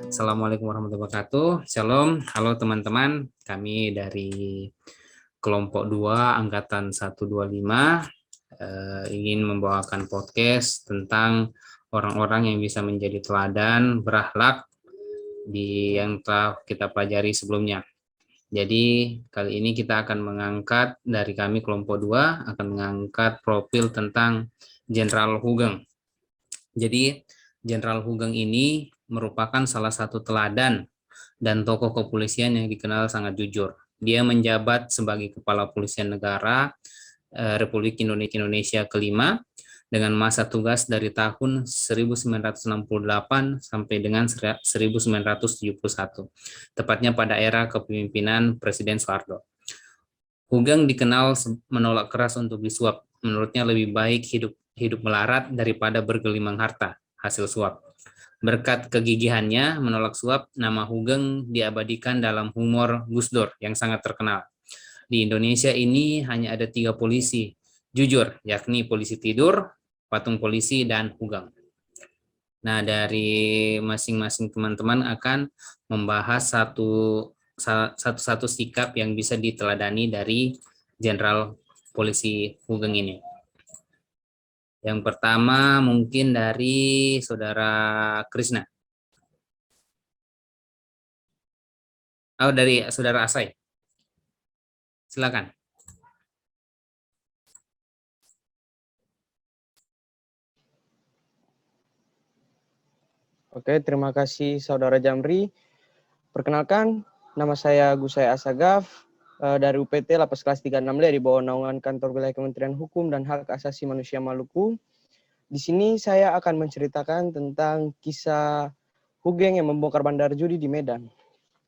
Assalamualaikum warahmatullahi wabarakatuh. Shalom, halo teman-teman. Kami dari kelompok 2 angkatan 125 ingin membawakan podcast tentang orang-orang yang bisa menjadi teladan berakhlak yang telah kita pelajari sebelumnya. Jadi kali ini kita akan mengangkat dari kami kelompok 2 akan mengangkat profil tentang Jenderal Hugeng. Jadi Jenderal Hugeng ini merupakan salah satu teladan dan tokoh kepolisian yang dikenal sangat jujur. Dia menjabat sebagai Kepala Kepolisian Negara Republik Indonesia kelima dengan masa tugas dari tahun 1968 sampai dengan 1971, tepatnya pada era kepemimpinan Presiden Soeharto. Hugeng dikenal menolak keras untuk disuap. Menurutnya lebih baik hidup melarat daripada bergelimang harta hasil suap. Berkat kegigihannya menolak suap, nama Hugeng diabadikan dalam humor Gus Dur yang sangat terkenal. Di Indonesia ini hanya ada 3 polisi jujur, yakni polisi tidur, patung polisi, dan Hugeng. Nah, dari masing-masing teman-teman akan membahas satu sikap yang bisa diteladani dari Jenderal Polisi Hugeng ini. Yang pertama mungkin dari Saudara Krisna. Oh, dari Saudara Asai. Silakan. Oke, terima kasih Saudara Jamri. Perkenalkan, nama saya Gusai Asagaf dari UPT Lapas Kelas 36 di bawah naungan Kantor Wilayah Kementerian Hukum dan Hak Asasi Manusia Maluku. Di sini saya akan menceritakan tentang kisah Hugeng yang membongkar bandar judi di Medan.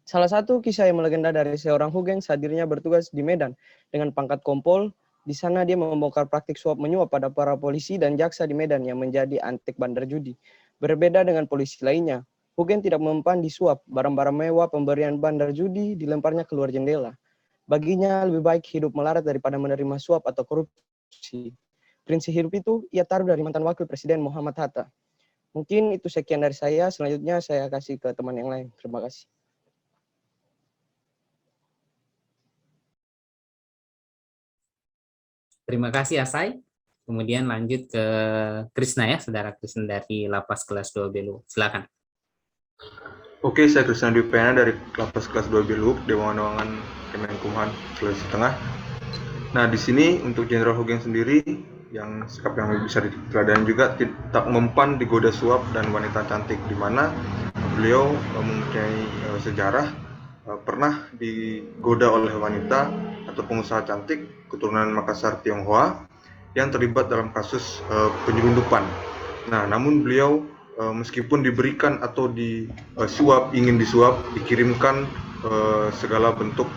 Salah satu kisah yang melegenda dari seorang Hugeng saat dirinya bertugas di Medan dengan pangkat kompol. Di sana dia membongkar praktik suap menyuap pada para polisi dan jaksa di Medan yang menjadi antek bandar judi. Berbeda dengan polisi lainnya, Hugeng tidak mempan disuap, barang-barang mewah pemberian bandar judi dilemparnya keluar jendela. Baginya lebih baik hidup melarat daripada menerima suap atau korupsi. Prinsip hidup itu ia taruh dari mantan wakil presiden Muhammad Hatta. Mungkin itu sekian dari saya, selanjutnya saya kasih ke teman yang lain. Terima kasih. Terima kasih Asai. Kemudian lanjut ke Krisna ya, Saudara Krisna dari Lapas Kelas 2 Belu. Silakan. Oke, saya Krisna Dwi Pena dari Lapas Kelas 2 Belu, Dewan Naungan Kemenkumham Sulawesi Tengah. Nah, di sini untuk Jenderal Hugeng sendiri, yang sikap yang bisa diteladani juga tak mempan digoda suap dan wanita cantik, di mana beliau mempunyai sejarah pernah digoda oleh wanita atau pengusaha cantik keturunan Makassar Tionghoa yang terlibat dalam kasus penyelundupan. Nah, namun beliau meskipun diberikan atau ingin disuap, dikirimkan segala bentuk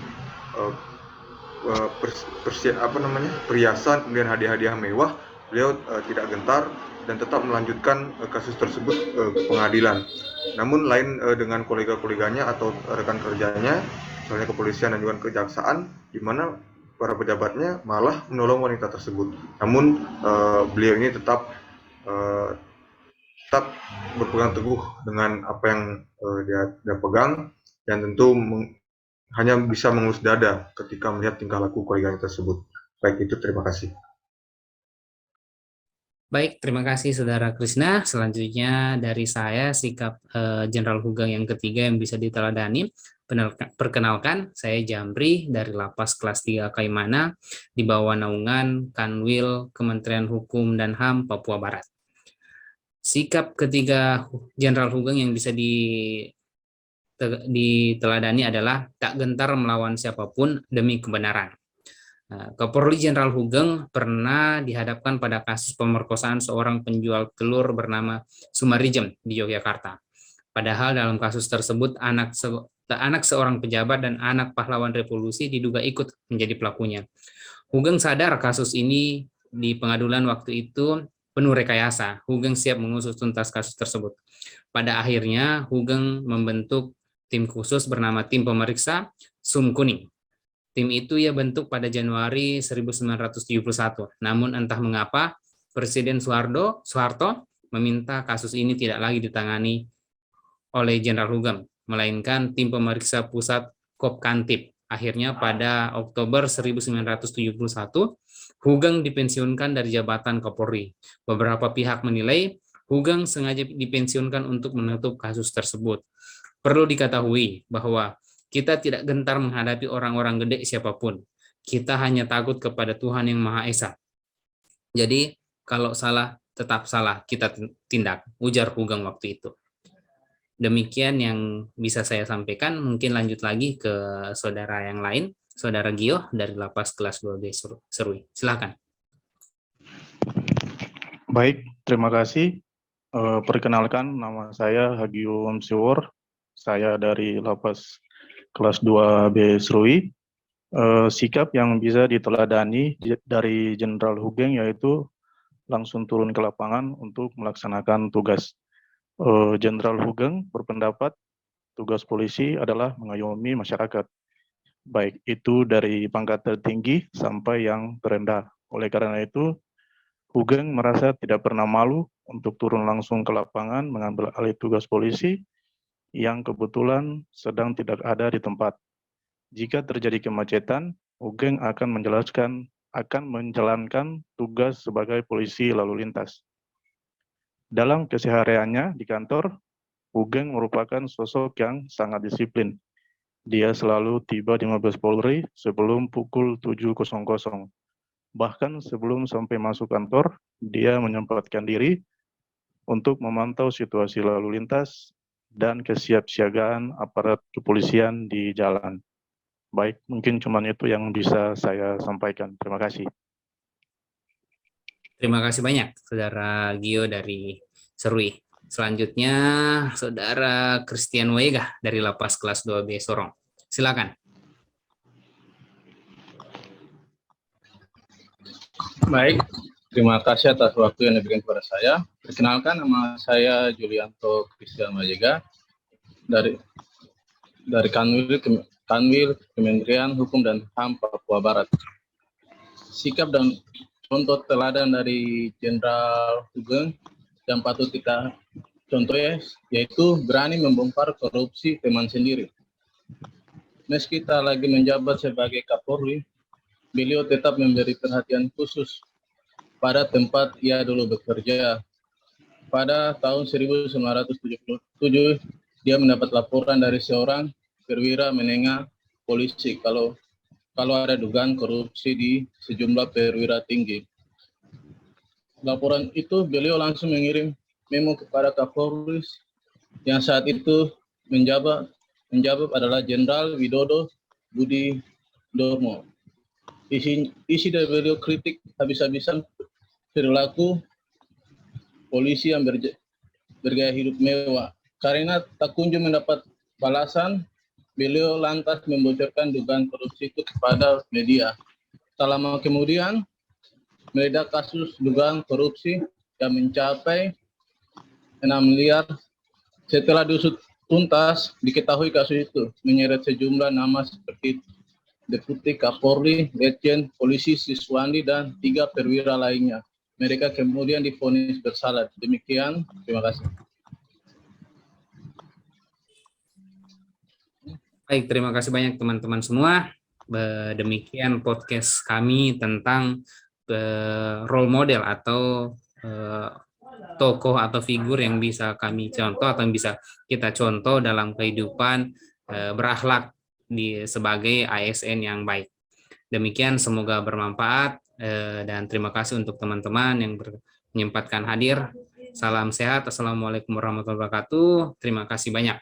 perhiasan, kemudian hadiah-hadiah mewah, beliau tidak gentar dan tetap melanjutkan kasus tersebut ke pengadilan. Namun lain dengan kolega-koleganya atau rekan kerjanya, misalnya kepolisian dan juga kejaksaan, di mana para pejabatnya malah menolong wanita tersebut. Namun beliau ini tetap berpegang teguh dengan apa yang dia pegang, dan tentu hanya bisa mengelus dada ketika melihat tingkah laku koleganya tersebut. Baik, itu terima kasih. Baik, terima kasih Saudara Krisna. Selanjutnya dari saya sikap Jenderal Hugeng yang ketiga yang bisa diteladani. Perkenalkan, saya Jamri dari Lapas Kelas 3 Kaimana di bawah naungan Kanwil Kementerian Hukum dan HAM Papua Barat. Sikap ketiga Jenderal Hugeng yang bisa diteladani adalah tak gentar melawan siapapun demi kebenaran. Kapolri Jenderal Hugeng pernah dihadapkan pada kasus pemerkosaan seorang penjual telur bernama Sumarijem di Yogyakarta. Padahal dalam kasus tersebut anak seorang pejabat dan anak pahlawan revolusi diduga ikut menjadi pelakunya. Hugeng sadar kasus ini di pengadilan waktu itu penuh rekayasa. Hugeng siap mengusut tuntas kasus tersebut. Pada akhirnya Hugeng membentuk tim khusus bernama Tim Pemeriksa Sum Kuning. Tim itu ia bentuk pada Januari 1971. Namun entah mengapa Presiden Soeharto meminta kasus ini tidak lagi ditangani oleh Jenderal Hugeng, melainkan tim pemeriksa pusat Kopkantip. Akhirnya pada Oktober 1971, Hugeng dipensiunkan dari jabatan Kapolri. Beberapa pihak menilai Hugeng sengaja dipensiunkan untuk menutup kasus tersebut. Perlu diketahui bahwa kita tidak gentar menghadapi orang-orang gede siapapun. Kita hanya takut kepada Tuhan yang Maha Esa. Jadi, kalau salah, tetap salah, kita tindak, ujar Hugeng waktu itu. Demikian yang bisa saya sampaikan. Mungkin lanjut lagi ke saudara yang lain, saudara Gio dari Lapas kelas 2B Serui. Silakan. Baik, terima kasih. Perkenalkan, nama saya Hagio Wamsiwor. Saya dari Lapas kelas 2B Serui. Sikap yang bisa diteladani dari Jenderal Hugeng yaitu langsung turun ke lapangan untuk melaksanakan tugas. Jenderal Hugeng berpendapat tugas polisi adalah mengayomi masyarakat, baik itu dari pangkat tertinggi sampai yang terendah. Oleh karena itu, Hugeng merasa tidak pernah malu untuk turun langsung ke lapangan mengambil alih tugas polisi yang kebetulan sedang tidak ada di tempat. Jika terjadi kemacetan, Hugeng akan menjalankan tugas sebagai polisi lalu lintas. Dalam kesehariannya di kantor, Hugeng merupakan sosok yang sangat disiplin. Dia selalu tiba di Mabes Polri sebelum pukul 7.00. Bahkan sebelum sampai masuk kantor, dia menyempatkan diri untuk memantau situasi lalu lintas dan kesiapsiagaan aparat kepolisian di jalan. Baik, mungkin cuma itu yang bisa saya sampaikan. Terima kasih. Terima kasih banyak, Saudara Gio dari Serui. Selanjutnya, Saudara Christian Wega dari Lapas kelas 2B Sorong. Silakan. Baik, terima kasih atas waktu yang diberikan kepada saya. Perkenalkan, nama saya Julianto Christian Wega dari Kanwil Kementerian Hukum dan HAM Papua Barat. Sikap dan contoh teladan dari Jenderal Hugeng yang patut kita contoh yaitu berani membongkar korupsi teman sendiri. Meski tak lagi menjabat sebagai Kapolri, beliau tetap memberi perhatian khusus pada tempat ia dulu bekerja. Pada tahun 1977, dia mendapat laporan dari seorang perwira menengah polisi kalau ada dugaan korupsi di sejumlah perwira tinggi. Laporan itu beliau langsung mengirim memo kepada Kapolri yang saat itu menjabat adalah Jenderal Widodo Budi Dormo. Isi dari beliau kritik habis-habisan perilaku polisi yang bergaya hidup mewah. Karena tak kunjung mendapat balasan, beliau lantas membocorkan dugaan korupsi itu kepada media. Tak lama kemudian, meledak kasus dugaan korupsi yang mencapai 6 miliar. Setelah diusut tuntas, diketahui kasus itu menyeret sejumlah nama seperti Deputi Kapolri, Letjen Polisi Siswandi, dan 3 perwira lainnya. Mereka kemudian divonis bersalah. Demikian, terima kasih. Baik, terima kasih banyak teman-teman semua. Demikian podcast kami tentang role model atau tokoh atau figur yang bisa kami contoh atau yang bisa kita contoh dalam kehidupan berakhlak sebagai ASN yang baik. Demikian, semoga bermanfaat dan terima kasih untuk teman-teman yang menyempatkan hadir. Salam sehat. Assalamualaikum warahmatullahi wabarakatuh. Terima kasih banyak.